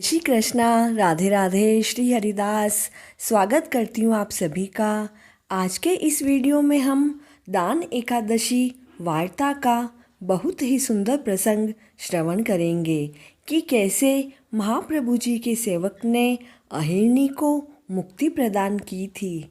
श्री कृष्णा, राधे राधे, श्री हरिदास। स्वागत करती हूँ आप सभी का। आज के इस वीडियो में हम दान एकादशी वार्ता का बहुत ही सुंदर प्रसंग श्रवण करेंगे कि कैसे महाप्रभु जी के सेवक ने अहिरनी को मुक्ति प्रदान की थी।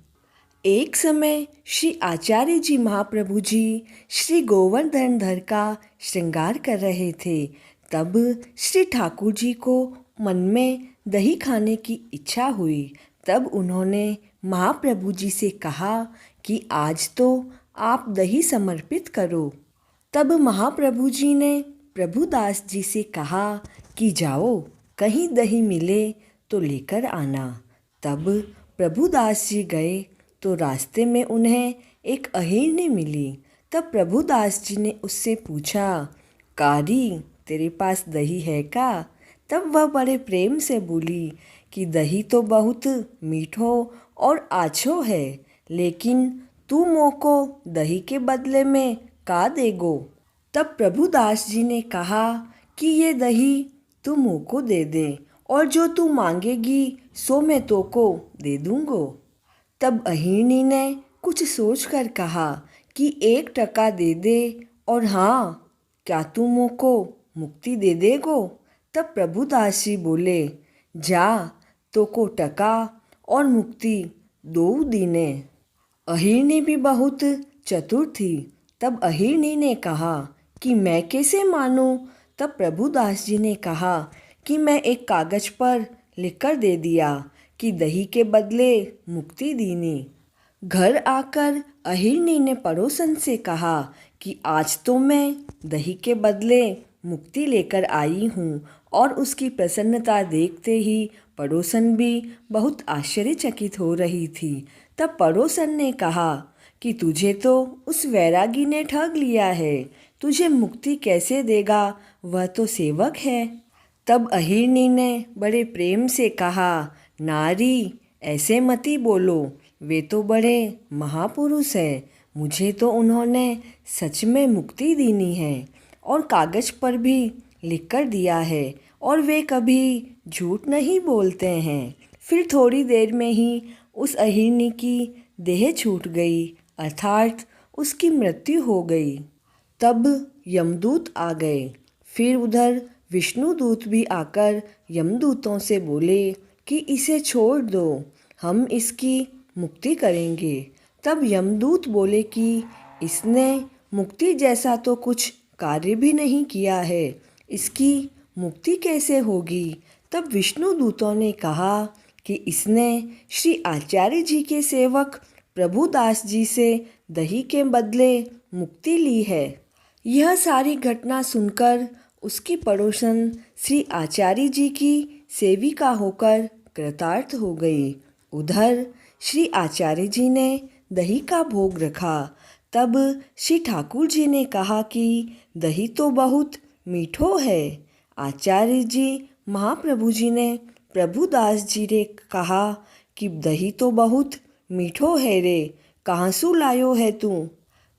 एक समय श्री आचार्य जी महाप्रभु जी श्री गोवर्धन धर का श्रृंगार कर रहे थे। तब श्री ठाकुर जी को मन में दही खाने की इच्छा हुई। तब उन्होंने महाप्रभु जी से कहा कि आज तो आप दही समर्पित करो। तब महाप्रभु जी ने प्रभुदास जी से कहा कि जाओ, कहीं दही मिले तो लेकर आना। तब प्रभुदास जी गए तो रास्ते में उन्हें एक अहिरनी मिली। तब प्रभुदास जी ने उससे पूछा, कारी, तेरे पास दही है का? तब वह बड़े प्रेम से बोली कि दही तो बहुत मीठो और आछो है, लेकिन तू मोको दही के बदले में का देगो? तब प्रभुदास जी ने कहा कि ये दही तू मोको दे दे, और जो तू मांगेगी सो मैं तो को दे दूंगो। तब अहिरनी ने कुछ सोचकर कहा कि 1 टका दे दे, और हाँ, क्या तू मोको मुक्ति दे देगो? तब प्रभुदास जी बोले, जा, तो को टका और मुक्ति दो दीने। अहिरनी भी बहुत चतुर थी। तब अहिरनी ने कहा कि मैं कैसे मानूं? तब प्रभुदास जी ने कहा कि मैं एक कागज पर लिखकर दे दिया कि दही के बदले मुक्ति दीनी। घर आकर अहिरनी ने पड़ोसन से कहा कि आज तो मैं दही के बदले मुक्ति लेकर आई हूँ, और उसकी प्रसन्नता देखते ही पड़ोसन भी बहुत आश्चर्यचकित हो रही थी। तब पड़ोसन ने कहा कि तुझे तो उस वैरागी ने ठग लिया है, तुझे मुक्ति कैसे देगा? वह तो सेवक है। तब अहिरनी ने बड़े प्रेम से कहा, नारी, ऐसे मती बोलो, वे तो बड़े महापुरुष हैं। मुझे तो उन्होंने सच में मुक्ति दीनी है और कागज पर भी लिखकर दिया है, और वे कभी झूठ नहीं बोलते हैं। फिर थोड़ी देर में ही उस अहिरनी की देह छूट गई, अर्थात उसकी मृत्यु हो गई। तब यमदूत आ गए। फिर उधर विष्णुदूत भी आकर यमदूतों से बोले कि इसे छोड़ दो, हम इसकी मुक्ति करेंगे। तब यमदूत बोले कि इसने मुक्ति जैसा तो कुछ कार्य भी नहीं किया है, इसकी मुक्ति कैसे होगी? तब विष्णुदूतों ने कहा कि इसने श्री आचार्य जी के सेवक प्रभुदास जी से दही के बदले मुक्ति ली है। यह सारी घटना सुनकर उसकी पड़ोसन श्री आचार्य जी की सेविका होकर कृतार्थ हो गई। उधर श्री आचार्य जी ने दही का भोग रखा। तब श्री ठाकुर जी ने कहा कि दही तो बहुत मीठो है। आचार्य जी महाप्रभु जी ने प्रभुदास जी ने कहा कि दही तो बहुत मीठो है रे, कहाँ सु लायो है तू?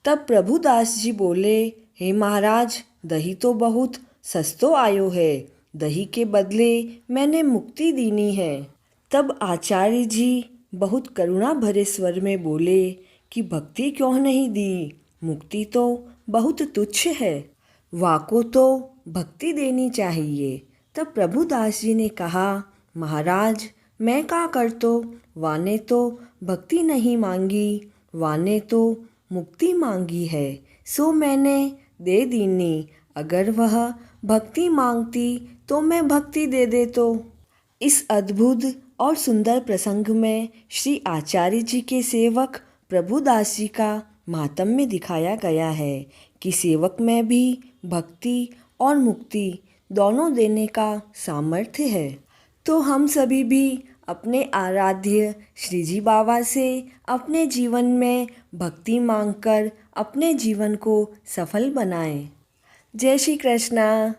तब प्रभुदास जी बोले, हे महाराज, दही तो बहुत सस्तो आयो है, दही के बदले मैंने मुक्ति दीनी है। तब आचार्य जी बहुत करुणा भरे स्वर में बोले कि भक्ति क्यों नहीं दी? मुक्ति तो बहुत तुच्छ है, वाको तो भक्ति देनी चाहिए। तब प्रभुदास जी ने कहा, महाराज, मैं का करतो? वाने तो भक्ति नहीं मांगी, वाने तो मुक्ति मांगी है, सो मैंने दे दीनी। अगर वह भक्ति मांगती तो मैं भक्ति दे दे तो। इस अद्भुत और सुंदर प्रसंग में श्री आचार्य जी के सेवक प्रभुदास जी का महात्म्य दिखाया गया है कि सेवक में भी भक्ति और मुक्ति दोनों देने का सामर्थ्य है। तो हम सभी भी अपने आराध्य श्री जी बाबा से अपने जीवन में भक्ति मांगकर अपने जीवन को सफल बनाएं। जय श्री कृष्णा।